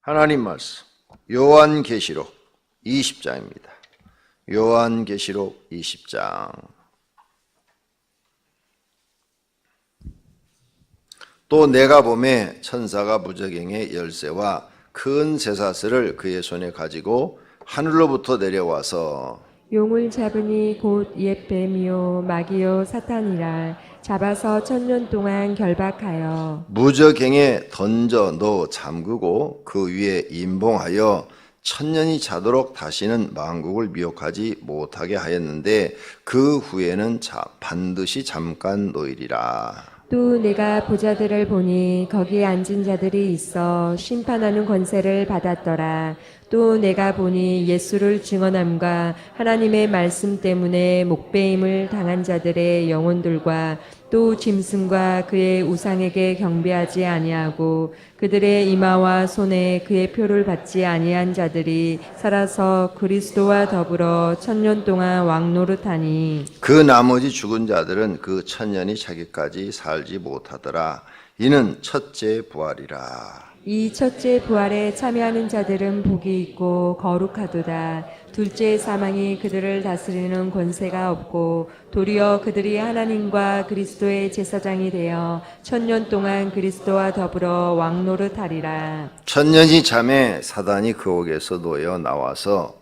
하나님 말씀 요한계시록 20장입니다. 요한계시록 20장. 또 내가 보매 천사가 무저갱의 열쇠와 큰 쇠사슬을 그의 손에 가지고 하늘로부터 내려와서 용을 잡으니 곧 옛 뱀이요 마귀요 사탄이라 잡아서 1000년 동안 결박하여 무저갱에 던져 넣어 잠그고 그 위에 임봉하여 1000년이 자도록 다시는 만국을 미혹하지 못하게 하였는데 그 후에는 반드시 잠깐 노이리라. 또 내가 보좌들을 보니 거기에 앉은 자들이 있어 심판하는 권세를 받았더라. 또 내가 보니 예수를 증언함과 하나님의 말씀 때문에 목배임을 당한 자들의 영혼들과 또 짐승과 그의 우상에게 경배하지 아니하고 그들의 이마와 손에 그의 표를 받지 아니한 자들이 살아서 그리스도와 더불어 1000년 동안 왕노릇하니 그 나머지 죽은 자들은 그 1000년이 차기까지 살지 못하더라. 이는 첫째 부활이라. 이 첫째 부활에 참여하는 자들은 복이 있고 거룩하도다. 둘째 사망이 그들을 다스리는 권세가 없고 도리어 그들이 하나님과 그리스도의 제사장이 되어 1000년 동안 그리스도와 더불어 왕노릇하리라. 1000년이 잠에 사단이 그 옥에서 놓여 나와서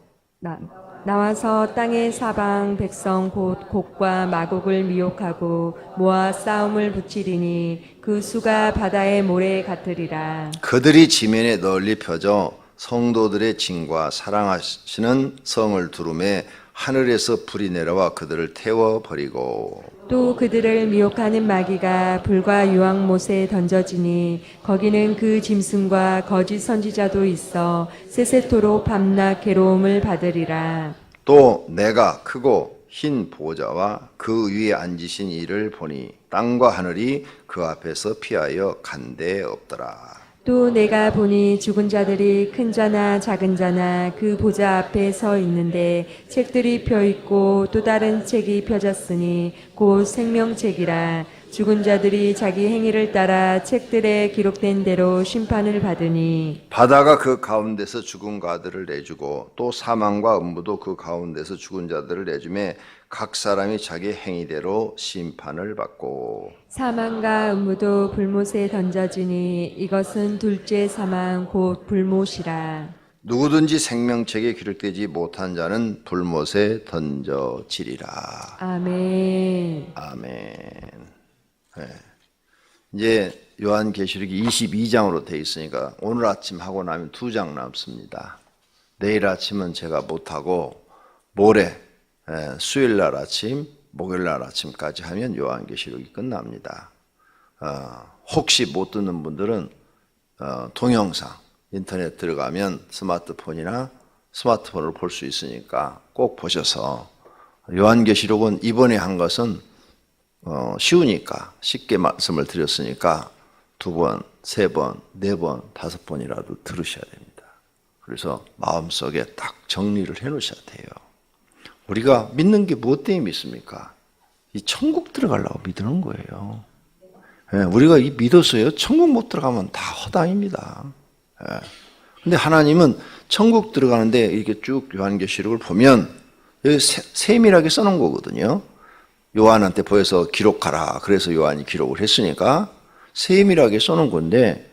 땅의 사방 백성 곧 곡과 마곡을 미혹하고 모아 싸움을 붙이리니 그 수가 바다의 모래 같으리라. 그들이 지면에 널리 펴져 성도들의 진과 사랑하시는 성을 두루매 하늘에서 불이 내려와 그들을 태워버리고 또 그들을 미혹하는 마귀가 불과 유황못에 던져지니 거기는 그 짐승과 거짓 선지자도 있어 세세토록 밤낮 괴로움을 받으리라. 또 내가 크고 흰 보좌와 그 위에 앉으신 이를 보니 땅과 하늘이 그 앞에서 피하여 간데 없더라. 또 내가 보니 죽은 자들이 큰 자나 작은 자나 그 보좌 앞에 서 있는데 책들이 펴 있고 또 다른 책이 펴졌으니 곧 생명책이라. 죽은 자들이 자기 행위를 따라 책들에 기록된 대로 심판을 받으니 바다가 그 가운데서 죽은 가들을 내주고 또 사망과 음부도 그 가운데서 죽은 자들을 내주매 각 사람이 자기 행위대로 심판을 받고 사망과 음무도 불못에 던져지니 이것은 둘째 사망 곧 불못이라. 누구든지 생명책에 기록되지 못한 자는 불못에 던져지리라. 아멘. 아멘. 네. 이제 요한계시록이 22장으로 되어 있으니까 오늘 아침 하고 나면 2장 남습니다. 내일 아침은 제가 못하고 모레 수요일 날 아침, 목요일 날 아침까지 하면 요한계시록이 끝납니다. 혹시 못 듣는 분들은 동영상 인터넷 들어가면 스마트폰이나 스마트폰을 볼 수 있으니까 꼭 보셔서 요한계시록은 이번에 한 것은 쉬우니까 쉽게 말씀을 드렸으니까 2번, 3번, 4번, 5번이라도 들으셔야 됩니다. 그래서 마음속에 딱 정리를 해 놓으셔야 돼요. 우리가 믿는 게 무엇 때문에 믿습니까? 이 천국 들어가려고 믿는 거예요. 우리가 이 믿어서요, 천국 못 들어가면 다 허당입니다. 근데 하나님은 천국 들어가는데 이렇게 쭉 요한계시록을 보면 여기 세밀하게 써놓은 거거든요. 요한한테 보여서 기록하라. 그래서 요한이 기록을 했으니까 세밀하게 써놓은 건데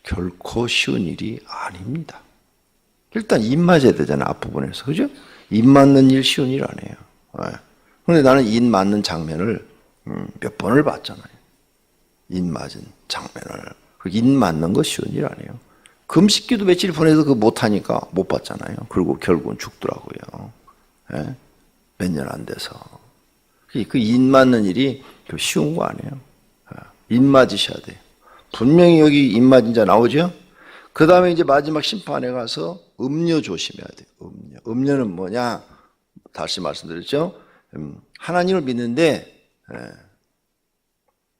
결코 쉬운 일이 아닙니다. 일단 입 맞아야 되잖아요. 앞부분에서. 그죠? 입 맞는 일 쉬운 일 아니에요. 그런데 나는 입 맞는 장면을 몇 번을 봤잖아요. 입 맞은 장면을. 입 맞는 거 쉬운 일 아니에요. 금식기도 며칠 보내서 그거 못하니까 못 봤잖아요. 그리고 결국은 죽더라고요. 몇 년 안 돼서. 그 입 맞는 일이 쉬운 거 아니에요. 입 맞으셔야 돼요. 분명히 여기 입 맞은 자 나오죠? 그 다음에 이제 마지막 심판에 가서 음료 조심해야 돼요. 음료는 뭐냐? 다시 말씀드렸죠? 하나님을 믿는데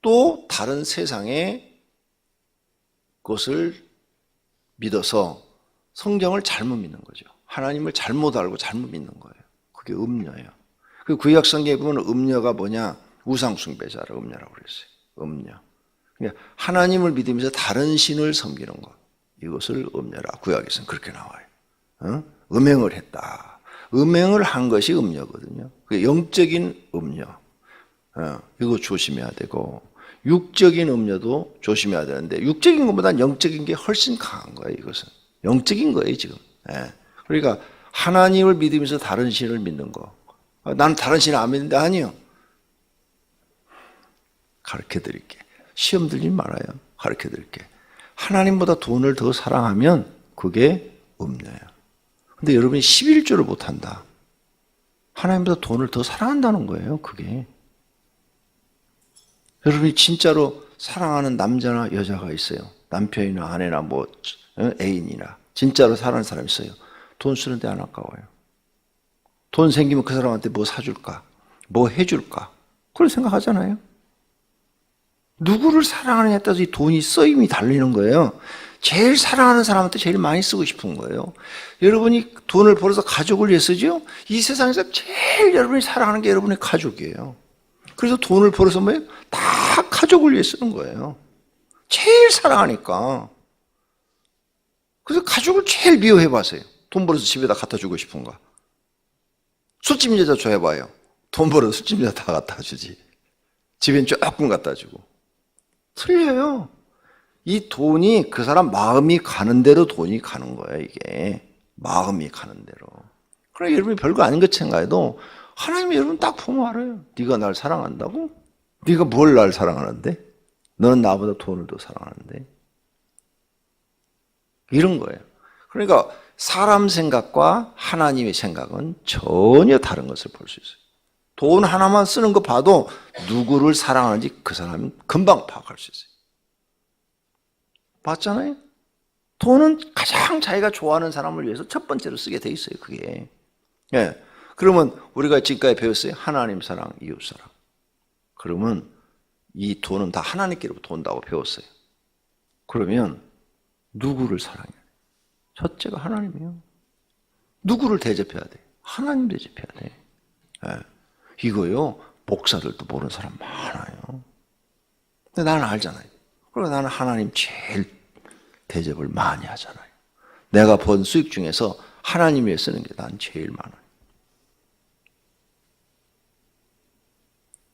또 다른 세상의 것을 믿어서 성경을 잘못 믿는 거죠. 하나님을 잘못 알고 잘못 믿는 거예요. 그게 음료예요. 그 구약 성경에 보면 음료가 뭐냐? 우상 숭배자라 음료라고 그랬어요. 음료. 그러니까 하나님을 믿으면서 다른 신을 섬기는 것. 이것을 음녀라. 구약에서는 그렇게 나와요. 음행을 했다. 음행을 한 것이 음녀거든요. 그게 영적인 음녀. 이거 조심해야 되고, 육적인 음녀도 조심해야 되는데, 육적인 것보다는 영적인 게 훨씬 강한 거예요, 이것은. 영적인 거예요, 지금. 그러니까 하나님을 믿으면서 다른 신을 믿는 거. 나는 다른 신을 안 믿는데, 아니요. 가르쳐 드릴게. 시험 들지 말아요. 가르쳐 드릴게. 하나님보다 돈을 더 사랑하면 그게 음녀예요. 근데 여러분이 11조를 못한다. 하나님보다 돈을 더 사랑한다는 거예요, 그게. 여러분이 진짜로 사랑하는 남자나 여자가 있어요. 남편이나 아내나 뭐 애인이나 진짜로 사랑하는 사람이 있어요. 돈 쓰는데 안 아까워요. 돈 생기면 그 사람한테 뭐 사줄까? 뭐 해줄까? 그걸 생각하잖아요. 누구를 사랑하느냐에 따라서 이 돈이 쓰임이 달리는 거예요. 제일 사랑하는 사람한테 제일 많이 쓰고 싶은 거예요. 여러분이 돈을 벌어서 가족을 위해 쓰죠? 이 세상에서 제일 여러분이 사랑하는 게 여러분의 가족이에요. 그래서 돈을 벌어서 뭐예요? 다 가족을 위해 쓰는 거예요. 제일 사랑하니까. 그래서 가족을 제일 미워해봐세요. 돈 벌어서 집에다 갖다 주고 싶은가? 술집 여자 좋아해봐요. 돈 벌어서 술집 여자 다 갖다 주지. 집엔 조금 갖다 주고. 틀려요. 이 돈이 그 사람 마음이 가는 대로 돈이 가는 거예요, 이게. 마음이 가는 대로. 그러니까 여러분이 별거 아닌 것 생각해도 하나님이 여러분 딱 보면 알아요. 네가 날 사랑한다고? 네가 뭘 날 사랑하는데? 너는 나보다 돈을 더 사랑하는데? 이런 거예요. 그러니까 사람 생각과 하나님의 생각은 전혀 다른 것을 볼 수 있어요. 돈 하나만 쓰는 거 봐도 누구를 사랑하는지 그 사람은 금방 파악할 수 있어요. 봤잖아요? 돈은 가장 자기가 좋아하는 사람을 위해서 첫 번째로 쓰게 돼 있어요, 그게. 예. 그러면 우리가 지금까지 배웠어요. 하나님 사랑, 이웃 사랑. 그러면 이 돈은 다 하나님께로부터 온다고 배웠어요. 그러면 누구를 사랑해야 돼? 첫째가 하나님이에요. 누구를 대접해야 돼? 하나님 대접해야 돼. 예. 이거요, 목사들도 모르는 사람 많아요. 근데 나는 알잖아요. 그리고 나는 하나님 제일 대접을 많이 하잖아요. 내가 번 수익 중에서 하나님 위해 쓰는 게 난 제일 많아요.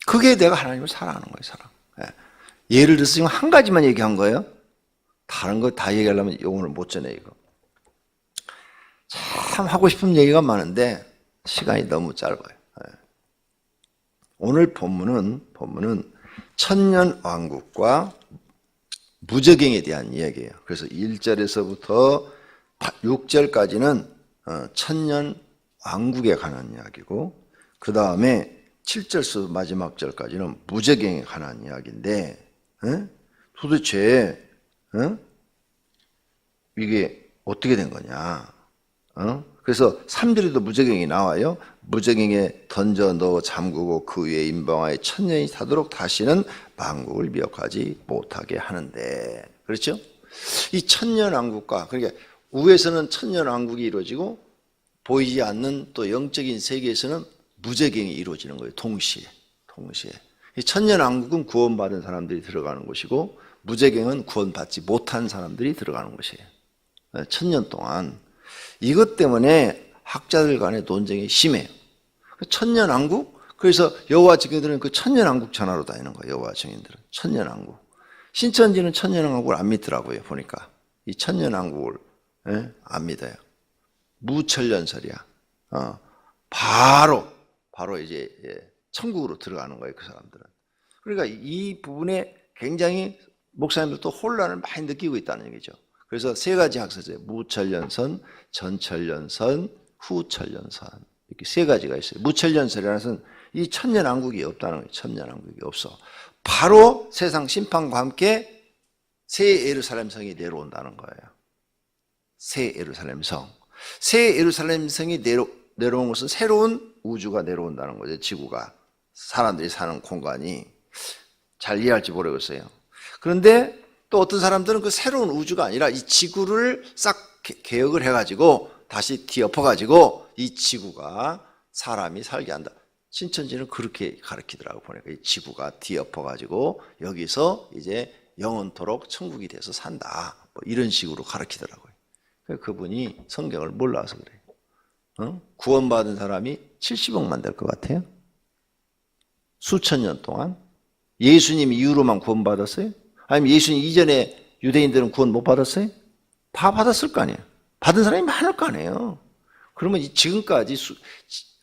그게 내가 하나님을 사랑하는 거예요, 사랑. 예를 들어서 지금 한 가지만 얘기한 거예요. 다른 거 다 얘기하려면 오늘 못 전해, 이거. 참 하고 싶은 얘기가 많은데 시간이 너무 짧아요. 오늘 본문은 천년왕국과 무저갱에 대한 이야기예요. 그래서 1절에서부터 6절까지는 천년왕국에 관한 이야기고, 그 다음에 7절에서 마지막 절까지는 무저갱에 관한 이야기인데, 도대체 이게 어떻게 된 거냐? 그래서 3절에도 무저갱이 나와요. 무저갱에 던져 넣어 잠그고 그 위에 임방하에 천년이 타도록 다시는 만국을 미혹하지 못하게 하는데, 그렇죠? 이 천년왕국과, 그러니까 우에서는 천년왕국이 이루어지고 보이지 않는 또 영적인 세계에서는 무저갱이 이루어지는 거예요. 동시에. 이 천년왕국은 구원받은 사람들이 들어가는 곳이고, 무저갱은 구원받지 못한 사람들이 들어가는 곳이에요. 천년 동안. 이것 때문에 학자들 간의 논쟁이 심해요. 천년왕국? 그래서 여호와 증인들은 그 천년왕국 전하러 다니는 거예요. 여호와 증인들은 천년왕국. 신천지는 천년왕국을 안 믿더라고요. 보니까 이 천년왕국을 안 믿어요. 무천년설이야. 바로 이제 천국으로 들어가는 거예요, 그 사람들은. 그러니까 이 부분에 굉장히 목사님들도 혼란을 많이 느끼고 있다는 얘기죠. 그래서 세 가지 학설이에요. 무천년선, 전천년선, 후천년선. 이렇게 세 가지가 있어요. 무천년설이라는 것은 이 천년왕국이 없다는 거예요. 천년왕국이 없어. 바로 세상 심판과 함께 새 예루살렘 성이 내려온다는 거예요. 새 예루살렘 성. 새 예루살렘 성이 내려온 것은 새로운 우주가 내려온다는 거죠. 지구가. 사람들이 사는 공간이. 잘 이해할지 모르겠어요. 그런데 또 어떤 사람들은 그 새로운 우주가 아니라 이 지구를 싹 개혁을 해가지고 다시 뒤엎어가지고 이 지구가 사람이 살게 한다. 신천지는 그렇게 가르치더라고. 보니까 이 지구가 뒤엎어가지고 여기서 이제 영원토록 천국이 돼서 산다. 뭐 이런 식으로 가르치더라고요. 그분이 성경을 몰라서 그래요. 구원받은 사람이 70억만 될 것 같아요? 수천 년 동안? 예수님 이후로만 구원받았어요? 아니면 예수님 이전에 유대인들은 구원 못 받았어요? 다 받았을 거 아니에요. 받은 사람이 많을 거 아니에요. 그러면 지금까지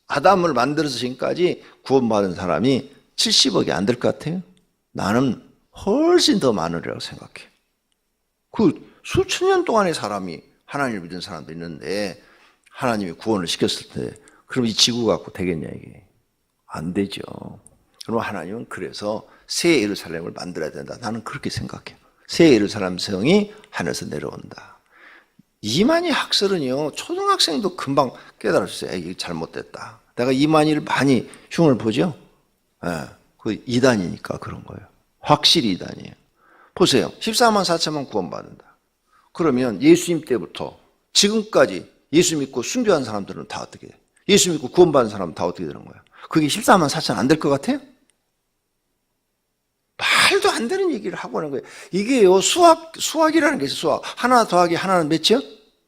아담을 만들어서 지금까지 구원받은 사람이 70억이 안 될 것 같아요? 나는 훨씬 더 많으리라고 생각해요. 그 수천 년 동안의 사람이 하나님을 믿은 사람도 있는데 하나님이 구원을 시켰을 때 그럼 이 지구 갖고 되겠냐 이게? 안 되죠. 그럼 하나님은 그래서 새 예루살렘을 만들어야 된다. 나는 그렇게 생각해요. 새 예루살렘 성이 하늘에서 내려온다. 이만희 학설은요, 초등학생도 금방 깨달았어요. 이게 잘못됐다. 내가 이만희를 많이 흉을 보죠? 예, 그 이단이니까 그런 거예요. 확실히 이단이에요. 보세요. 14만 4천만 구원받는다. 그러면 예수님 때부터 지금까지 예수 믿고 순교한 사람들은 다 어떻게 돼? 예수 믿고 구원받은 사람은 다 어떻게 되는 거예요? 그게 14만 4천 안 될 것 같아요? 말도 안 되는 얘기를 하고 하는 거예요. 이게요, 수학이라는 게 있어요, 수학. 하나 더하기 하나는 몇이요?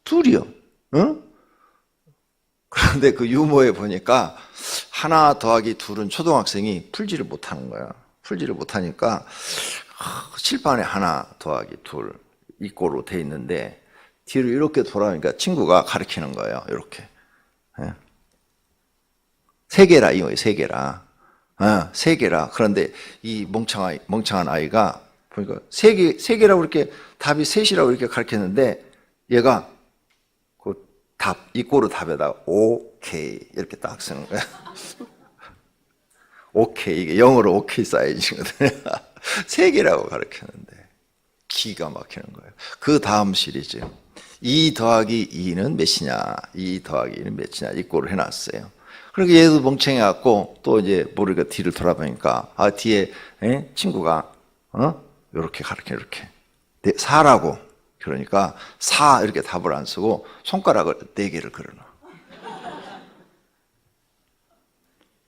둘이요. 응? 그런데 그 유머에 보니까 하나 더하기 둘은 초등학생이 풀지를 못하는 거야. 풀지를 못하니까 칠판에 하나 더하기 둘 이꼴로 돼 있는데 뒤로 이렇게 돌아오니까 친구가 가르치는 거예요. 이렇게. 세 개라 이거예요. 세 개라. 세 개라. 그런데 이 멍청한 아이가 보니까 세 개라고 이렇게 답이 셋이라고 이렇게 가르쳤는데 얘가 그 답, 이꼴로 답에다가 오케이 이렇게 딱 쓰는 거야. 오케이. 이게 영어로 오케이 사이즈거든요. 세 개라고 가르쳤는데 기가 막히는 거예요. 그 다음 시리즈 2 더하기 2는 몇이냐 2 더하기 2는 몇이냐 이꼴을 해놨어요. 그러니까 얘도 멍청해갖고 또 이제 모르니까 뒤를 돌아보니까 뒤에 친구가 이렇게 가르쳐 이렇게 4라고 그러니까 4 이렇게 답을 안 쓰고 손가락을 4개를 그려놔.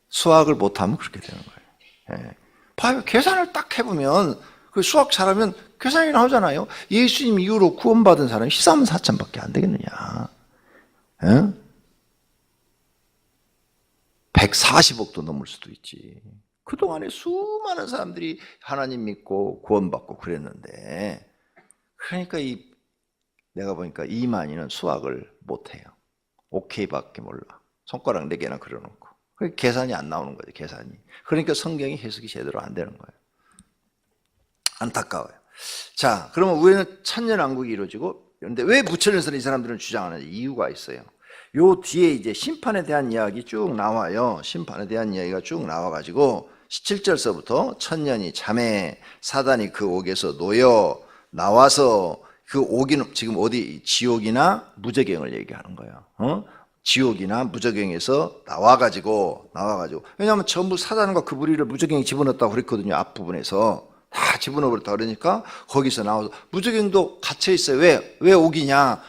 수학을 못하면 그렇게 되는 거예요. 봐요. 계산을 딱 해보면 그 수학 잘하면 계산이 나오잖아요. 예수님 이후로 구원받은 사람이 14만 4천밖에 안 되겠느냐. 140억도 넘을 수도 있지. 그동안에 수많은 사람들이 하나님 믿고 구원받고 그랬는데 그러니까 내가 보니까 이만희는 수학을 못해요. 오케이밖에 몰라. 손가락 4개나 그려놓고. 계산이 안 나오는 거죠. 계산이. 그러니까 성경이 해석이 제대로 안 되는 거예요. 안타까워요. 자, 그러면 우리는 천년왕국이 이루어지고 그런데 왜 부천연설을 이 사람들은 주장하는지 이유가 있어요. 요 뒤에 이제 심판에 대한 이야기 쭉 나와요. 심판에 대한 이야기가 쭉 나와가지고 17절서부터 천년이 잠에 사단이 그 옥에서 놓여 나와서 그 옥이 지금 어디 지옥이나 무저갱을 얘기하는 거예요. 지옥이나 무저갱에서 나와가지고 왜냐하면 전부 사단과 그 무리를 무저갱에 집어넣었다고 그랬거든요. 앞부분에서 다 집어넣어버렸다 그러니까 거기서 나와서 무저갱도 갇혀 있어요. 왜 옥이냐?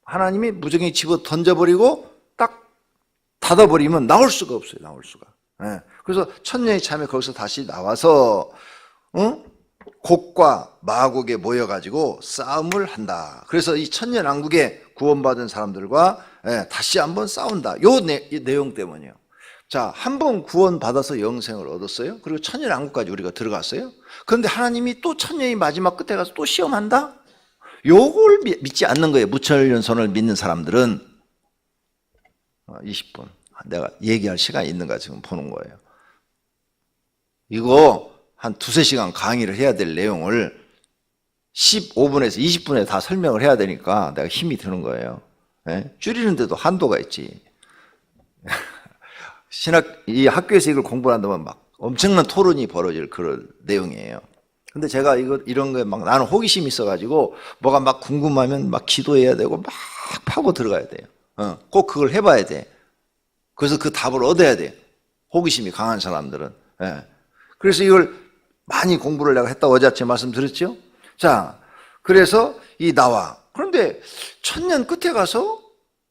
하나님이 무저갱에 집어 던져버리고 딱 닫아버리면 나올 수가 없어요. 나올 수가. 그래서 천년의 잠에 거기서 다시 나와서 곡과 마곡에 모여가지고 싸움을 한다. 그래서 이 천년왕국에 구원받은 사람들과 다시 한번 싸운다. 요 내용 때문이에요. 자, 한 번 구원받아서 영생을 얻었어요. 그리고 천년왕국까지 우리가 들어갔어요. 그런데 하나님이 또 천년이 마지막 끝에 가서 또 시험한다? 요걸 믿지 않는 거예요. 무천연선을 믿는 사람들은 20분. 내가 얘기할 시간이 있는가 지금 보는 거예요. 이거 한 2-3시간 강의를 해야 될 내용을 15분에서 20분에 다 설명을 해야 되니까 내가 힘이 드는 거예요. 줄이는데도 한도가 있지. 이 학교에서 이걸 공부한다면 막 엄청난 토론이 벌어질 그런 내용이에요. 근데 제가 이런 거에 막 나는 호기심이 있어가지고 뭐가 막 궁금하면 막 기도해야 되고 막 파고 들어가야 돼요. 꼭 그걸 해봐야 돼. 그래서 그 답을 얻어야 돼. 호기심이 강한 사람들은. 그래서 이걸 많이 공부를 내가 했다고 어제 아침에 말씀드렸죠? 자, 그래서 나와. 그런데 천년 끝에 가서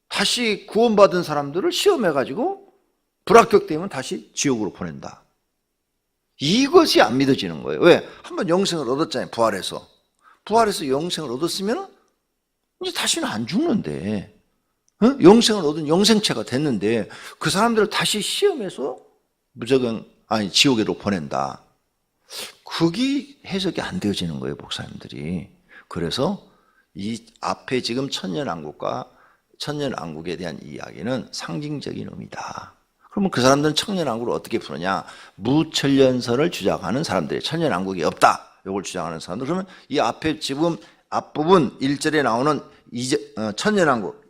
다시 구원받은 사람들을 시험해가지고 불합격되면 다시 지옥으로 보낸다. 이것이 안 믿어지는 거예요. 왜? 한번 영생을 얻었잖아요. 부활해서 영생을 얻었으면 이제 다시는 안 죽는데, 영생을 얻은 영생체가 됐는데 그 사람들을 다시 시험해서 지옥으로 보낸다. 그게 해석이 안 되어지는 거예요, 목사님들이. 그래서 이 앞에 지금 천년왕국과 천년왕국에 대한 이야기는 상징적인 의미다. 그러면 그 사람들은 천년왕국을 어떻게 푸느냐? 무천년설을 주장하는 사람들이 천년왕국이 없다, 이걸 주장하는 사람들. 그러면 이 앞에 지금 앞부분 1절에 나오는 천년왕국,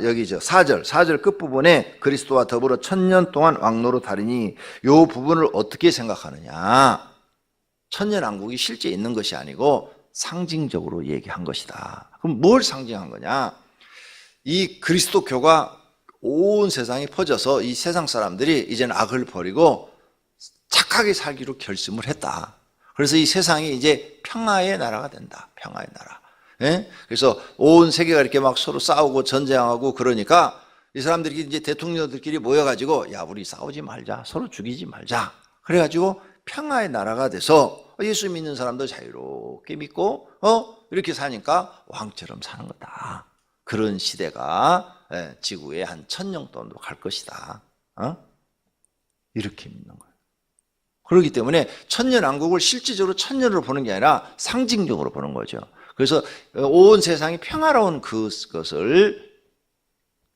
여기 4절 끝부분에 그리스도와 더불어 천년 동안 왕노릇하리니 이 부분을 어떻게 생각하느냐? 천년왕국이 실제 있는 것이 아니고 상징적으로 얘기한 것이다. 그럼 뭘 상징한 거냐? 이 그리스도교가 온 세상에 퍼져서 이 세상 사람들이 이제는 악을 버리고 착하게 살기로 결심을 했다. 그래서 이 세상이 이제 평화의 나라가 된다. 평화의 나라. 예? 그래서 온 세계가 이렇게 막 서로 싸우고 전쟁하고 그러니까 이 사람들이 이제 대통령들끼리 모여가지고 야, 우리 싸우지 말자. 서로 죽이지 말자. 그래가지고 평화의 나라가 돼서 예수 믿는 사람도 자유롭게 믿고 이렇게 사니까 왕처럼 사는 거다. 그런 시대가 지구에 한 1000년 동안도 갈 것이다. 이렇게 믿는 거예요. 그렇기 때문에 천년왕국을 실질적으로 천년으로 보는 게 아니라 상징적으로 보는 거죠. 그래서 온 세상이 평화로운 그것을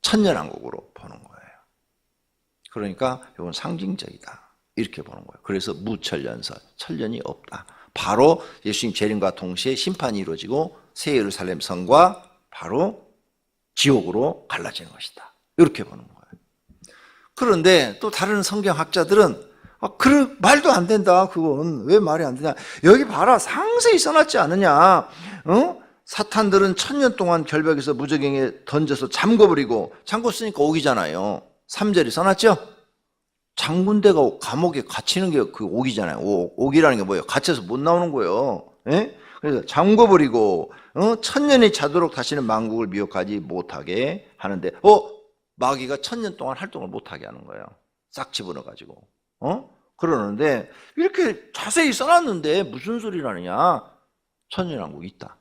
천년왕국으로 보는 거예요. 그러니까 이건 상징적이다, 이렇게 보는 거예요. 그래서 무천년설, 천년이 없다. 바로 예수님 재림과 동시에 심판이 이루어지고 새 예루살렘 성과 바로 지옥으로 갈라지는 것이다, 이렇게 보는 거예요. 그런데 또 다른 성경학자들은 그래, 말도 안 된다. 그건 왜 말이 안 되냐? 여기 봐라, 상세히 써놨지 않느냐? 사탄들은 1000년 동안 결벽에서 무저갱에 던져서 잠궈버리고, 잠궜으니까 옥이잖아요. 3절이 써놨죠? 장군대가 감옥에 갇히는 게 그 옥이잖아요. 옥이라는 게 뭐예요? 갇혀서 못 나오는 거예요. 예? 그래서 잠궈버리고 1000년이 차도록 다시는 만국을 미혹하지 못하게 하는데, 마귀가 1000년 동안 활동을 못하게 하는 거예요. 싹 집어넣어가지고. 그러는데 이렇게 자세히 써놨는데 무슨 소리라느냐? 천년왕국이 있다.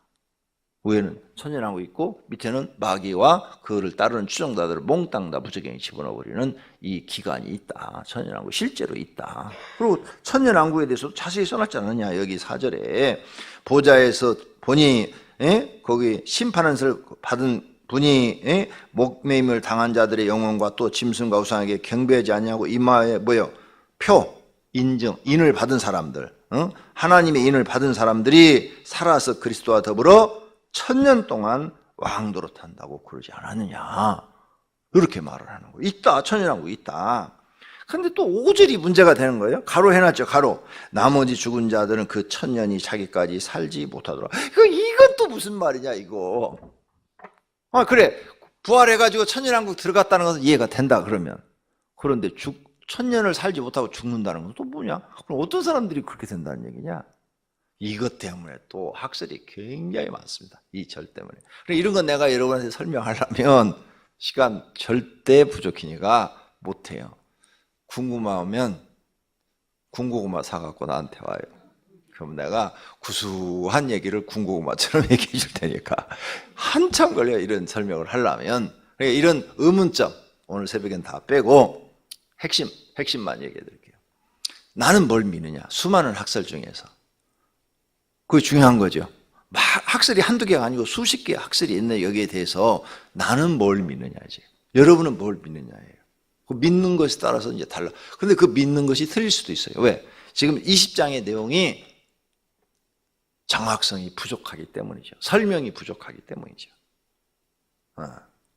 위에는 천년왕국이 있고 밑에는 마귀와 그를 따르는 추종자들을 몽땅 다 무저갱이 집어넣어버리는 이 기간이 있다. 천년왕국 실제로 있다. 그리고 천년왕국에 대해서도 자세히 써놨지 않느냐? 여기 4절에 보좌에서 보니 거기 심판을 받은 분이 목매임을 당한 자들의 영혼과 또 짐승과 우상에게 경배하지 아니하고 이마에 인정, 인을 받은 사람들, 하나님의 인을 받은 사람들이 살아서 그리스도와 더불어 1000년 동안 왕노릇한다고 그러지 않았느냐, 이렇게 말을 하는 거예요. 있다, 천년왕국 있다. 근데 또 5절이 문제가 되는 거예요. 가로 해놨죠, 가로. 나머지 죽은 자들은 그 1000년이 차기까지 살지 못하더라. 이건 또 무슨 말이냐, 이거. 그래, 부활해가지고 천년왕국 들어갔다는 것은 이해가 된다, 그러면. 그런데 1000년을 살지 못하고 죽는다는 건 또 뭐냐? 그럼 어떤 사람들이 그렇게 된다는 얘기냐? 이것 때문에 또 학설이 굉장히 많습니다. 이 절 때문에. 이런 건 내가 여러분한테 설명하려면 시간 절대 부족하니까 못해요. 궁금하면 군고구마 사갖고 나한테 와요. 그럼 내가 구수한 얘기를 군고구마처럼 얘기해 줄 테니까 한참 걸려요, 이런 설명을 하려면. 그러니까 이런 의문점 오늘 새벽엔 다 빼고 핵심만 얘기해 드릴게요. 나는 뭘 믿느냐? 수많은 학설 중에서. 그게 중요한 거죠. 학설이 한두 개가 아니고 수십 개의 학설이 있네. 여기에 대해서 나는 뭘 믿느냐지. 여러분은 뭘 믿느냐예요. 그 믿는 것에 따라서 이제 달라. 그런데 그 믿는 것이 틀릴 수도 있어요. 왜? 지금 20장의 내용이 정확성이 부족하기 때문이죠. 설명이 부족하기 때문이죠.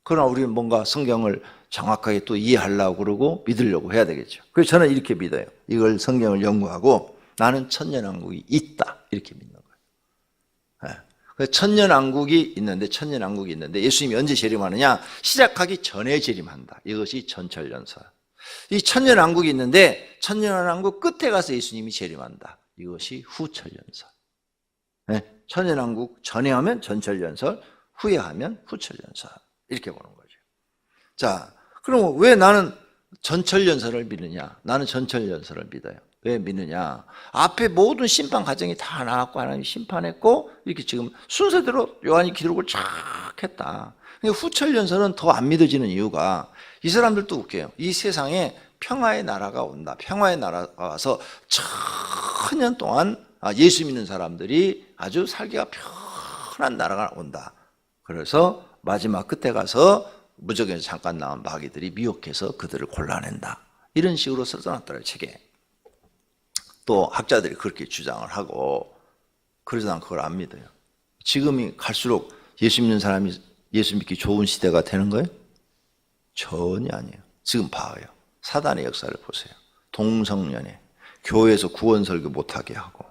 그러나 우리는 뭔가 성경을 정확하게 또 이해하려고 그러고 믿으려고 해야 되겠죠. 그래서 저는 이렇게 믿어요. 이걸 성경을 연구하고 나는 천년왕국이 있다, 이렇게 믿는 거예요. 그래서 천년왕국이 있는데 예수님이 언제 재림하느냐? 시작하기 전에 재림한다. 이것이 전철연설. 이 천년왕국이 있는데 천년왕국 끝에 가서 예수님이 재림한다. 이것이 후철연설. 천년왕국 전에 하면 전철연설, 후에 하면 후철연설, 이렇게 보는 거죠. 자, 그럼 왜 나는 전철연설을 믿느냐? 나는 전철연설을 믿어요. 왜 믿느냐? 앞에 모든 심판 과정이 다 나왔고 하나님이 심판했고 이렇게 지금 순서대로 요한이 기록을 쫙 했다. 근데 후철연설은 더 안 믿어지는 이유가 이 사람들도 웃겨요. 이 세상에 평화의 나라가 온다. 평화의 나라가 와서 천년 동안 예수 믿는 사람들이 아주 살기가 편한 나라가 온다. 그래서 마지막 끝에 가서 무적에서 잠깐 나온 마귀들이 미혹해서 그들을 골라낸다. 이런 식으로 써놨더라고요, 책에. 또 학자들이 그렇게 주장을 하고 그래서 난 그걸 안 믿어요. 지금이 갈수록 예수 믿는 사람이 예수 믿기 좋은 시대가 되는 거예요? 전혀 아니에요. 지금 봐요. 사단의 역사를 보세요. 동성연애, 교회에서 구원 설교 못하게 하고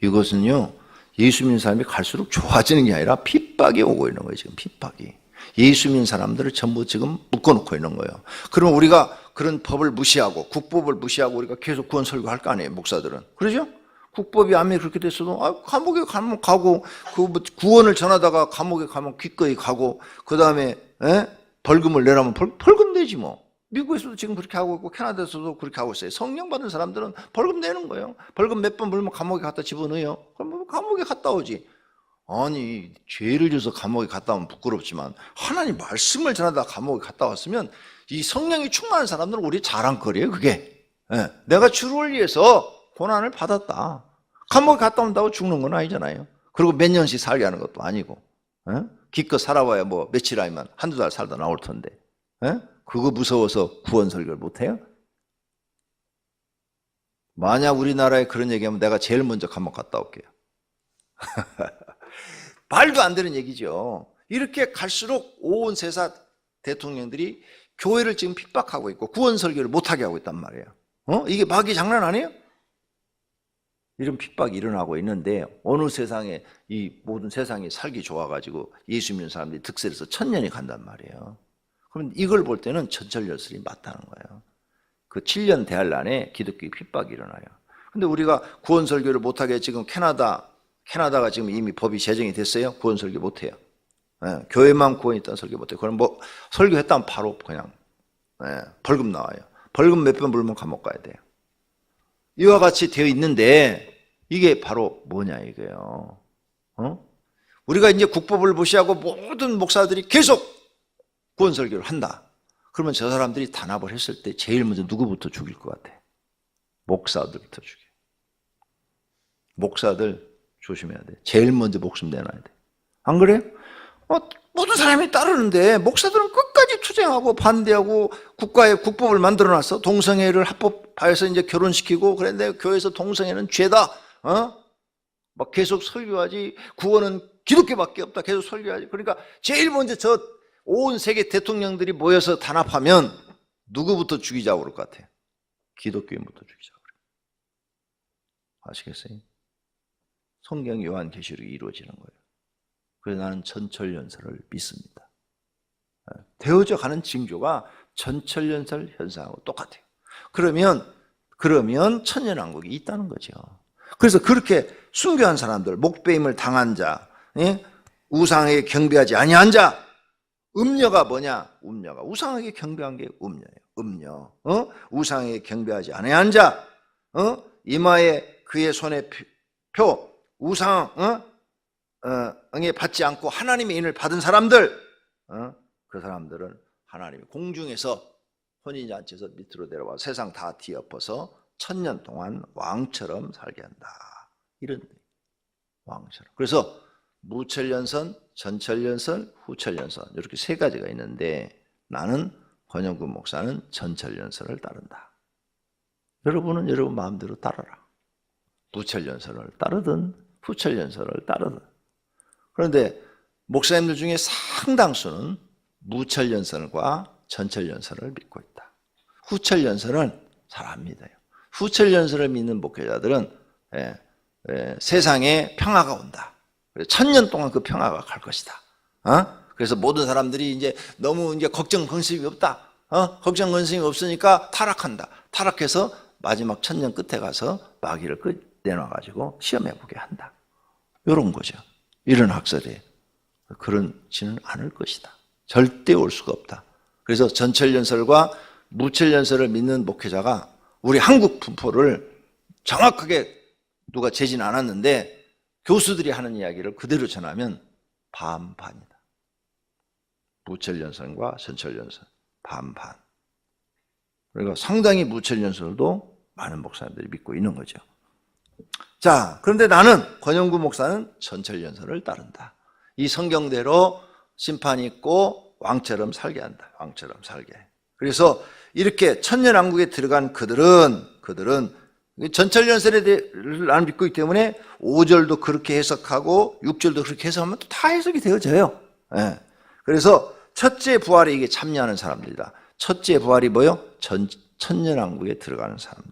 이것은요 예수 믿는 사람이 갈수록 좋아지는 게 아니라 핍박이 오고 있는 거예요. 지금 핍박이. 예수 믿는 사람들을 전부 지금 묶어놓고 있는 거예요. 그럼 우리가 그런 법을 무시하고 국법을 무시하고 우리가 계속 구원 설교할 거 아니에요, 목사들은. 그러죠? 국법이 아무리 그렇게 됐어도 감옥에 가면 가고 그 구원을 전하다가 감옥에 가면 기꺼이 가고 그 다음에 벌금을 내라면 벌금 내지 뭐. 미국에서도 지금 그렇게 하고 있고 캐나다에서도 그렇게 하고 있어요. 성령 받은 사람들은 벌금 내는 거예요. 벌금 몇 번 물면 감옥에 갖다 집어넣어요. 그럼 감옥에 갔다 오지. 아니 죄를 져서 감옥에 갔다 오면 부끄럽지만 하나님 말씀을 전하다 감옥에 갔다 왔으면 이 성령이 충만한 사람들은 우리 자랑거리예요. 그게 내가 주를 위해서 고난을 받았다. 감옥에 갔다 온다고 죽는 건 아니잖아요. 그리고 몇 년씩 살게 하는 것도 아니고 기껏 살아봐야 뭐 며칠 아니면 한두 달 살다 나올 텐데 그거 무서워서 구원 설교를 못해요? 만약 우리나라에 그런 얘기하면 내가 제일 먼저 감옥 갔다 올게요. 말도 안 되는 얘기죠. 이렇게 갈수록 온 세상 대통령들이 교회를 지금 핍박하고 있고 구원 설교를 못하게 하고 있단 말이에요. 이게 마귀 장난 아니에요? 이런 핍박이 일어나고 있는데 어느 세상에 이 모든 세상이 살기 좋아가지고 예수 믿는 사람들이 득세해서 1000년이 간단 말이에요. 그럼 이걸 볼 때는 전철열설이 맞다는 거예요. 그 7년 대환란에 기독교의 핍박이 일어나요. 근데 우리가 구원 설교를 못하게 지금 캐나다가 지금 이미 법이 제정이 됐어요. 구원 설교 못해요. 교회만 구원이 있다는 설교 못해요. 그럼 뭐 설교했다면 바로 그냥 벌금 나와요. 벌금 몇 번 물면 감옥 가야 돼요. 이와 같이 되어 있는데 이게 바로 뭐냐 이거예요. 우리가 이제 국법을 무시하고 모든 목사들이 계속 구원 설교를 한다. 그러면 저 사람들이 단합을 했을 때 제일 먼저 누구부터 죽일 것 같아? 목사들부터 죽여. 목사들 조심해야 돼. 제일 먼저 목숨 내놔야 돼. 안 그래요? 모든 사람이 따르는데 목사들은 끝까지 투쟁하고 반대하고 국가에 국법을 만들어놨어. 동성애를 합법화해서 이제 결혼시키고 그런데 교회에서 동성애는 죄다. 막 계속 설교하지. 구원은 기독교밖에 없다. 계속 설교하지. 그러니까 제일 먼저 저 온 세계 대통령들이 모여서 단합하면 누구부터 죽이자고 그럴 것 같아요? 기독교인부터 죽이자고 그래요. 아시겠어요? 성경 요한계시록이 이루어지는 거예요. 그래서 나는 전철연설을 믿습니다. 되어져 가는 징조가 전철연설 현상하고 똑같아요. 그러면 천년왕국이 있다는 거죠. 그래서 그렇게 순교한 사람들, 목배임을 당한 자, 우상에게 경배하지 아니한 자, 음녀가 뭐냐? 음녀가 우상에게 경배한 게 음녀예요. 음녀. 우상에게 경배하지 아니한 자, 이마에 그의 손에 표, 우상에 받지 않고 하나님의 인을 받은 사람들, 그 사람들은 하나님이 공중에서 혼인잔치에서 밑으로 내려와 세상 다 뒤엎어서 1000년 동안 왕처럼 살게 한다. 이런 왕처럼. 그래서 무철연선, 전철연선, 후철연선 이렇게 세 가지가 있는데 나는 권영구 목사는 전철연선을 따른다. 여러분은 여러분 마음대로 따르라. 무철연선을 따르든 후철연설을 따르든. 그런데 목사님들 중에 상당수는 무철연설과 전철연설을 믿고 있다. 후철연설은 잘 안 믿어요. 후철연설을 믿는 목회자들은 세상에 평화가 온다. 1000년 동안 그 평화가 갈 것이다. 그래서 모든 사람들이 이제 너무 이제 걱정 근심이 없다. 걱정 근심이 없으니까 타락한다. 타락해서 마지막 1000년 끝에 가서 마귀를 내놔가지고 시험해보게 한다. 이런 거죠. 이런 학설이에요. 그렇지는 않을 것이다. 절대 올 수가 없다. 그래서 전철연설과 무철연설을 믿는 목회자가 우리 한국 분포를 정확하게 누가 재진 않았는데 교수들이 하는 이야기를 그대로 전하면 반반이다. 무철연설과 전철연설 반반. 그러니까 상당히 무철연설도 많은 목사님들이 믿고 있는 거죠. 자, 그런데 나는 권영구 목사는 전철연설을 따른다. 이 성경대로 심판 있고 왕처럼 살게 한다. 왕처럼 살게. 그래서 이렇게 천년왕국에 들어간 그들은 전철연설에 대해를 나는 믿고 있기 때문에 5절도 그렇게 해석하고 6절도 그렇게 해석하면 다 해석이 되어져요. 네. 그래서 첫째 부활에 이게 참여하는 사람들이다. 첫째 부활이 뭐요? 천년왕국에 들어가는 사람들.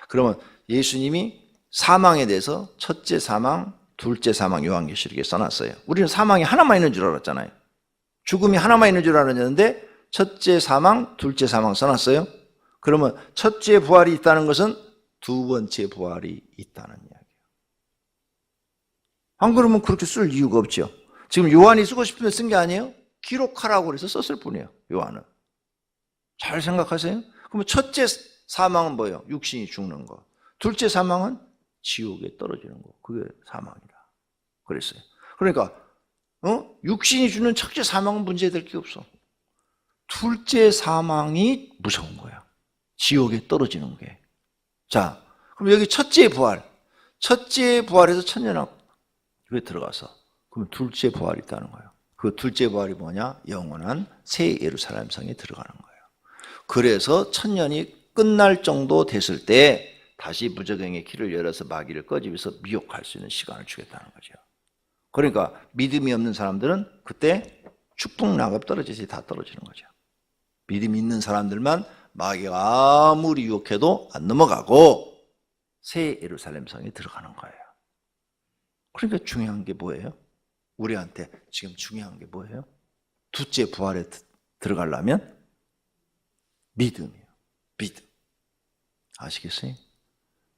그러면 예수님이 사망에 대해서 첫째 사망, 둘째 사망 요한계시록에 써놨어요. 우리는 사망이 하나만 있는 줄 알았잖아요. 죽음이 하나만 있는 줄 알았는데 첫째 사망, 둘째 사망 써놨어요. 그러면 첫째 부활이 있다는 것은 두 번째 부활이 있다는 이야기예요. 안 그러면 그렇게 쓸 이유가 없죠. 지금 요한이 쓰고 싶으면 쓴 게 아니에요. 기록하라고 그래서 썼을 뿐이에요. 요한은. 잘 생각하세요. 그러면 첫째 사망은 뭐예요? 육신이 죽는 거. 둘째 사망은 지옥에 떨어지는 거. 그게 사망이다. 그랬어요. 그러니까 육신이 주는 첫째 사망은 문제될 게 없어. 둘째 사망이 무서운 거야. 지옥에 떨어지는 게. 자, 그럼 여기 첫째 부활에서 천년왕국에 들어가서 그럼 둘째 부활이 있다는 거예요. 그 둘째 부활이 뭐냐? 영원한 새 예루살렘 성에 들어가는 거예요. 그래서 천년이 끝날 정도 됐을 때 다시 무저갱의 길을 열어서 마귀를 꺼집어서 미혹할 수 있는 시간을 주겠다는 거죠. 그러니까 믿음이 없는 사람들은 그때 축복낙엽 떨어지듯이 다 떨어지는 거죠. 믿음 있는 사람들만 마귀가 아무리 유혹해도 안 넘어가고 새 예루살렘 성에 들어가는 거예요. 그러니까 중요한 게 뭐예요? 우리한테 지금 중요한 게 뭐예요? 둘째 부활에 들어가려면 믿음이에요. 믿음. 아시겠어요?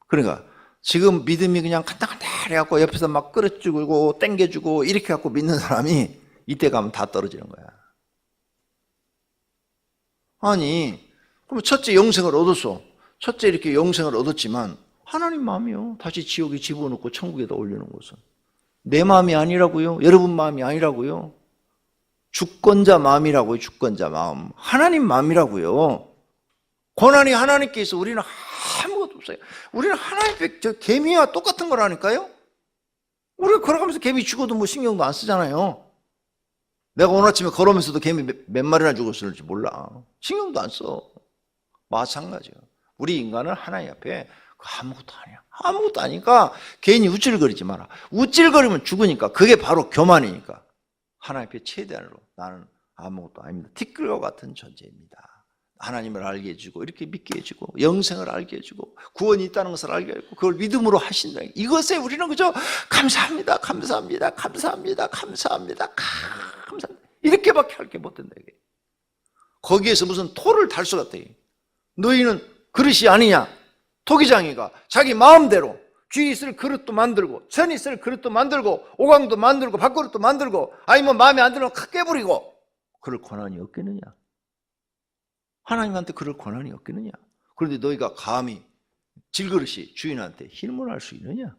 그러니까 지금 믿음이 그냥 간당간당 해갖고 옆에서 막 끌어주고 땡겨주고 이렇게 갖고 믿는 사람이 이때 가면 다 떨어지는 거야. 아니, 그럼 첫째 영생을 얻었어. 첫째 이렇게 영생을 얻었지만 하나님 마음이요. 다시 지옥에 집어넣고 천국에다 올리는 것은 내 마음이 아니라고요. 여러분 마음이 아니라고요. 주권자 마음이라고요. 주권자 마음. 하나님 마음이라고요. 고난이 하나님께 있어. 우리는 아무것도 없어요. 우리는 하나님께 저 개미와 똑같은 거라니까요. 우리가 걸어가면서 개미 죽어도 뭐 신경도 안 쓰잖아요. 내가 오늘 아침에 걸으면서도 개미 몇 마리나 죽었을지 몰라. 신경도 안 써. 마찬가지예요. 우리 인간은 하나님 앞에 아무것도 아니야. 아무것도 아니까 괜히 우쭐거리지 마라. 우쭐거리면 죽으니까 그게 바로 교만이니까. 하나님 앞에 최대한으로 나는 아무것도 아닙니다. 티끌과 같은 존재입니다. 하나님을 알게 해주고 이렇게 믿게 해주고 영생을 알게 해주고 구원이 있다는 것을 알게 해주고 그걸 믿음으로 하신다. 이것에 우리는 그저 감사합니다. 감사합니다. 감사합니다. 감사합니다. 감사합니다. 이렇게밖에 할 게 못 된다. 이게. 거기에서 무슨 토를 달 수가 없다. 너희는 그릇이 아니냐. 토기장이가 자기 마음대로 뒤에 있을 그릇도 만들고 전에 있을 그릇도 만들고 오강도 만들고 밥그릇도 만들고 아니면 마음에 안 들면 칵 깨버리고 그럴 권한이 없겠느냐. 하나님한테 그럴 권한이 없겠느냐. 그런데 너희가 감히 질그릇이 주인한테 힐문할 수 있느냐.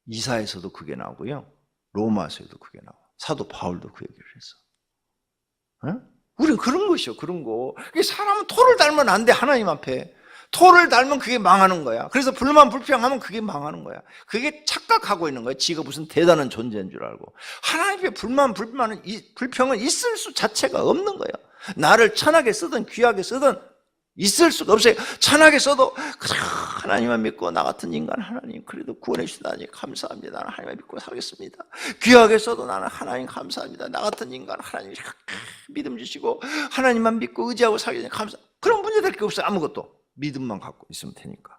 이사에서도 그게 나오고요. 로마서에도 그게 나와. 사도 바울도 그 얘기를 했어. 우리는 그런 것이요. 그런 거. 사람은 토를 닮으면 안 돼. 하나님 앞에. 토를 닮으면 그게 망하는 거야. 그래서 불만 불평하면 그게 망하는 거야. 그게 착각하고 있는 거야. 지가 무슨 대단한 존재인 줄 알고. 하나님의 불평은 있을 수 자체가 없는 거야. 나를 천하게 쓰든 귀하게 쓰든 있을 수가 없어요. 천하게 써도 하나님만 믿고 나 같은 인간 하나님 그래도 구원해 주시다니 감사합니다. 나는 하나님만 믿고 살겠습니다. 귀하게 써도 나는 하나님 감사합니다. 나 같은 인간 하나님 믿음 주시고 하나님만 믿고 의지하고 살겠다니 감사합니다. 그런 문제 될 게 없어요. 아무것도. 믿음만 갖고 있으면 되니까.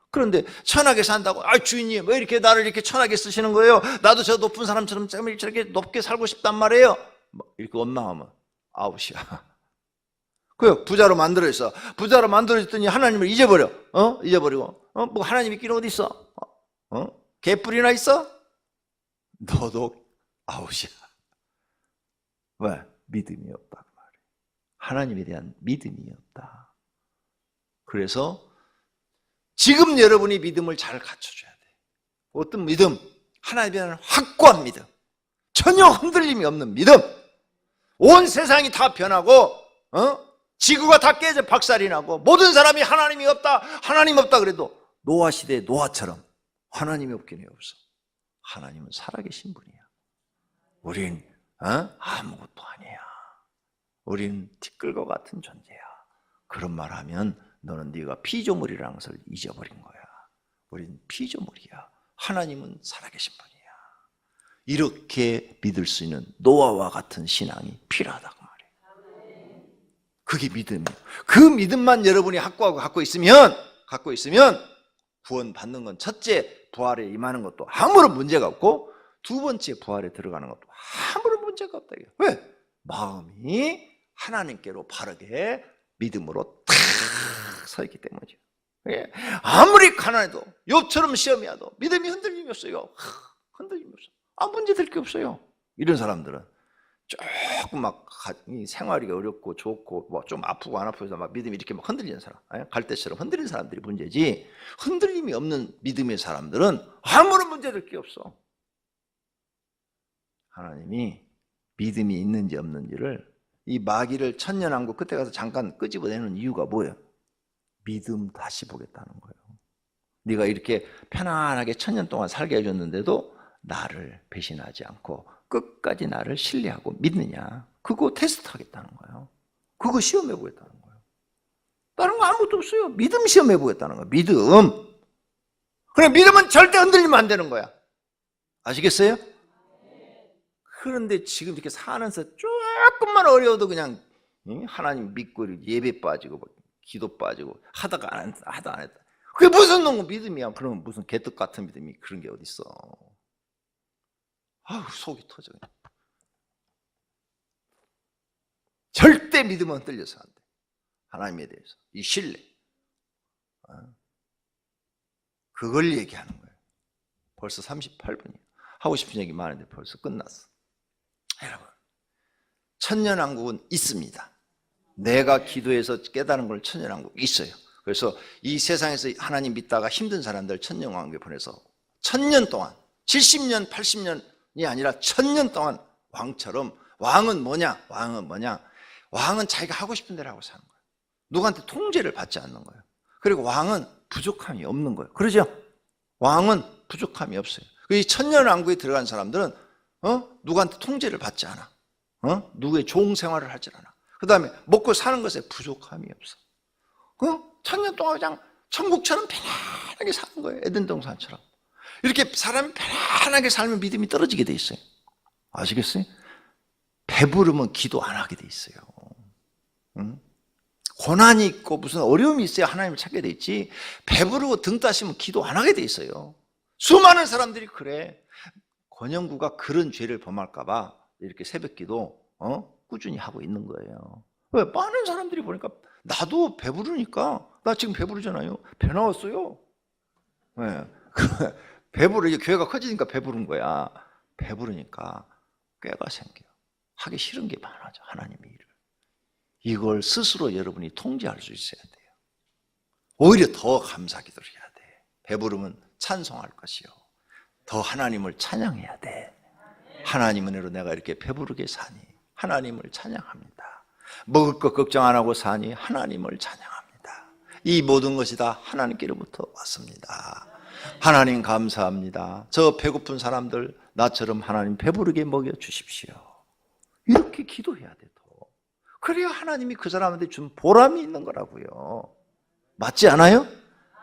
그런데 천하게 산다고 주인님 왜 이렇게 나를 이렇게 천하게 쓰시는 거예요? 나도 저 높은 사람처럼 저렇게 높게 살고 싶단 말이에요. 이렇게 원망하면 아웃이야. 그 부자로 만들어졌어. 부자로 만들어졌더니 하나님을 잊어버려. 잊어버리고 뭐 하나님 있기는 어디 있어? 개뿔이나 있어? 너도 아웃이야. 왜? 믿음이 없다 그 말이야. 하나님에 대한 믿음이 없다. 그래서 지금 여러분이 믿음을 잘 갖춰줘야 돼. 어떤 믿음? 하나님에 대한 확고한 믿음, 전혀 흔들림이 없는 믿음. 온 세상이 다 변하고 지구가 다 깨져 박살이 나고 모든 사람이 하나님이 없다, 하나님 없다 그래도 노아 시대의 노아처럼 하나님이 없긴 없어. 하나님은 살아계신 분이야. 우린 아무것도 아니야. 우린 티끌과 같은 존재야. 그런 말하면 너는 네가 피조물이라는 것을 잊어버린 거야. 우린 피조물이야. 하나님은 살아계신 분이야. 이렇게 믿을 수 있는 노아와 같은 신앙이 필요하다고 말이에요. 그게 믿음이에요. 그 믿음만 여러분이 확고하고 갖고 있으면 구원 받는 건 첫째, 부활에 임하는 것도 아무런 문제가 없고, 두 번째, 부활에 들어가는 것도 아무런 문제가 없다. 왜? 마음이 하나님께로 바르게 믿음으로 탁 서 있기 때문이죠. 아무리 가난해도 욥처럼 시험이 와도 믿음이 흔들림이 없어요. 흔들림이 없어. 문제 될 게 없어요. 이런 사람들은 조금 막 생활이 어렵고 좋고 뭐 좀 아프고 안 아프고 해서 막 믿음이 이렇게 막 흔들리는 사람, 갈대처럼 흔들리는 사람들이 문제지, 흔들림이 없는 믿음의 사람들은 아무런 문제 될 게 없어. 하나님이 믿음이 있는지 없는지를, 이 마귀를 천년왕국 끝에 가서 잠깐 끄집어내는 이유가 뭐예요? 믿음 다시 보겠다는 거예요. 네가 이렇게 편안하게 천년 동안 살게 해줬는데도 나를 배신하지 않고 끝까지 나를 신뢰하고 믿느냐, 그거 테스트하겠다는 거예요. 그거 시험해 보겠다는 거예요. 다른 거 아무것도 없어요. 믿음 시험해 보겠다는 거예요. 믿음. 그래, 믿음은 절대 흔들리면 안 되는 거야. 아시겠어요? 그런데 지금 이렇게 사면서 조금만 어려워도 그냥 하나님 믿고 예배 빠지고 기도 빠지고 하다가 안 했다. 그게 무슨 놈의 믿음이야? 그러면 무슨 개떡 같은 믿음이 그런 게 어딨어? 속이 터져. 절대 믿음은 흔들려서 안 돼. 하나님에 대해서 이 신뢰, 그걸 얘기하는 거예요. 벌써 38분이에요. 하고 싶은 얘기 많은데 벌써 끝났어. 여러분, 천년왕국은 있습니다. 내가 기도해서 깨달은 걸 천년왕국 있어요. 그래서 이 세상에서 하나님 믿다가 힘든 사람들 천년왕국에 보내서 천년 동안, 70년, 80년이 아니라 천년 동안 왕처럼, 왕은 뭐냐? 왕은 자기가 하고 싶은 대로 하고 사는 거예요. 누구한테 통제를 받지 않는 거예요. 그리고 왕은 부족함이 없는 거예요. 그러죠? 왕은 부족함이 없어요. 이 천년왕국에 들어간 사람들은 누구한테 통제를 받지 않아. 누구의 종 생활을 하지 않아. 그 다음에 먹고 사는 것에 부족함이 없어. 천년 동안 그냥 천국처럼 편안하게 사는 거예요. 에덴 동산처럼. 이렇게 사람이 편안하게 살면 믿음이 떨어지게 돼 있어요. 아시겠어요? 배부르면 기도 안 하게 돼 있어요. 고난이 있고 무슨 어려움이 있어야 하나님을 찾게 돼 있지, 배부르고 등 따시면 기도 안 하게 돼 있어요. 수많은 사람들이 그래. 권영구가 그런 죄를 범할까 봐 이렇게 새벽기도 꾸준히 하고 있는 거예요. 왜? 많은 사람들이 보니까 나도 배부르니까, 나 지금 배부르잖아요. 배 나왔어요. 네. 배부르, 교회가 커지니까 배부른 거야. 배부르니까 꾀가 생겨요. 하기 싫은 게 많아져, 하나님의 일을. 이걸 스스로 여러분이 통제할 수 있어야 돼요. 오히려 더 감사 기도를 해야 돼. 배부르면 찬송할 것이요, 더 하나님을 찬양해야 돼. 하나님 은혜로 내가 이렇게 배부르게 사니 하나님을 찬양합니다. 먹을 것 걱정 안 하고 사니 하나님을 찬양합니다. 이 모든 것이 다 하나님께로부터 왔습니다. 하나님 감사합니다. 저 배고픈 사람들 나처럼 하나님 배부르게 먹여주십시오. 이렇게 기도해야 돼. 더. 그래야 하나님이 그 사람한테 준 보람이 있는 거라고요. 맞지 않아요?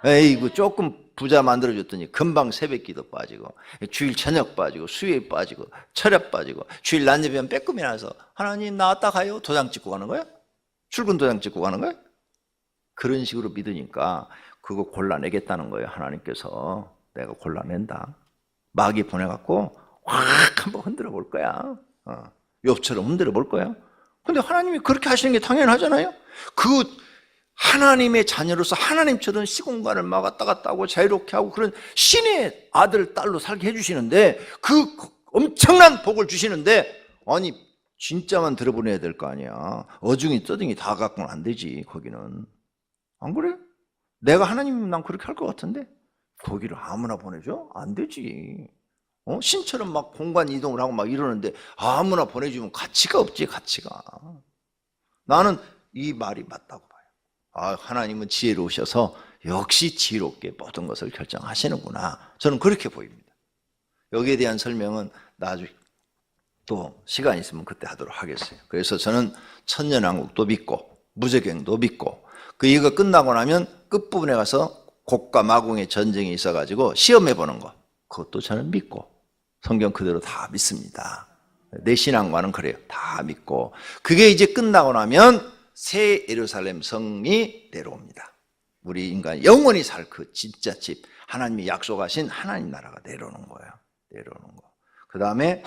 에이구, 조금 부자 만들어줬더니 금방 새벽기도 빠지고, 주일 저녁 빠지고, 수요일 빠지고, 철야 빠지고, 주일 낮에면 빼꼼히 나서 하나님 나왔다 가요? 도장 찍고 가는 거야? 출근 도장 찍고 가는 거야? 그런 식으로 믿으니까 그거 골라내겠다는 거예요. 하나님께서 내가 골라낸다. 마귀 보내갖고 확 한번 흔들어 볼 거야. 욥처럼 흔들어 볼 거야. 근데 하나님이 그렇게 하시는 게 당연하잖아요. 그 하나님의 자녀로서 하나님처럼 시공간을 막았다 갔다 하고 자유롭게 하고 그런 신의 아들, 딸로 살게 해주시는데, 그 엄청난 복을 주시는데, 아니 진짜만 들어보내야 될 거 아니야. 어중이 떠중이 다 갖고는 안 되지. 거기는 안 그래? 내가 하나님이면 난 그렇게 할 것 같은데 거기를 아무나 보내줘? 안 되지. 신처럼 막 공간 이동을 하고 막 이러는데 아무나 보내주면 가치가 없지, 가치가. 나는 이 말이 맞다고 봐요. 하나님은 지혜로우셔서 역시 지혜롭게 모든 것을 결정하시는구나. 저는 그렇게 보입니다. 여기에 대한 설명은 나중에 또 시간 있으면 그때 하도록 하겠어요. 그래서 저는 천년왕국도 믿고 무저갱도 믿고 이거 끝나고 나면 끝부분에 가서 곡과 마궁의 전쟁이 있어가지고 시험해보는 거, 그것도 저는 믿고 성경 그대로 다 믿습니다. 내 신앙과는 그래요. 다 믿고 그게 이제 끝나고 나면 새 예루살렘 성이 내려옵니다. 우리 인간 영원히 살 그 진짜 집, 하나님이 약속하신 하나님 나라가 내려오는 거예요. 내려오는 거. 그 다음에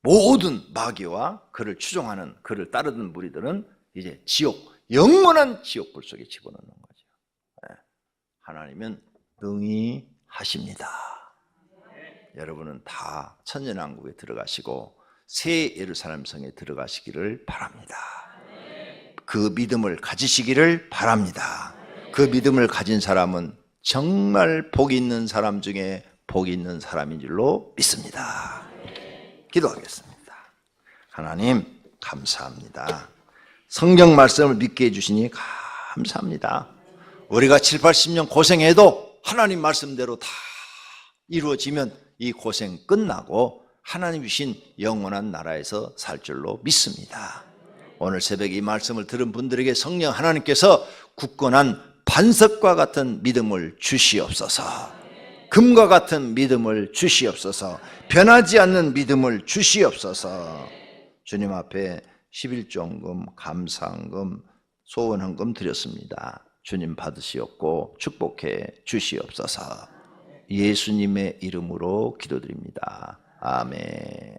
모든 마귀와 그를 추종하는, 그를 따르던 무리들은 이제 지옥, 영원한 지옥불 속에 집어넣는 거죠. 하나님은 능히 하십니다. 여러분은 다 천년왕국에 들어가시고 새 예루살렘 성에 들어가시기를 바랍니다. 그 믿음을 가지시기를 바랍니다. 그 믿음을 가진 사람은 정말 복이 있는 사람 중에 복이 있는 사람인 줄로 믿습니다. 기도하겠습니다. 하나님 감사합니다. 성경 말씀을 믿게 해주시니 감사합니다. 우리가 7, 80년 고생해도 하나님 말씀대로 다 이루어지면 이 고생 끝나고 하나님 주신 영원한 나라에서 살 줄로 믿습니다. 오늘 새벽에 이 말씀을 들은 분들에게 성령 하나님께서 굳건한 반석과 같은 믿음을 주시옵소서. 금과 같은 믿음을 주시옵소서. 변하지 않는 믿음을 주시옵소서. 주님 앞에 11조금, 감사헌금, 소원헌금 드렸습니다. 주님 받으시옵고 축복해 주시옵소서. 예수님의 이름으로 기도드립니다. 아멘.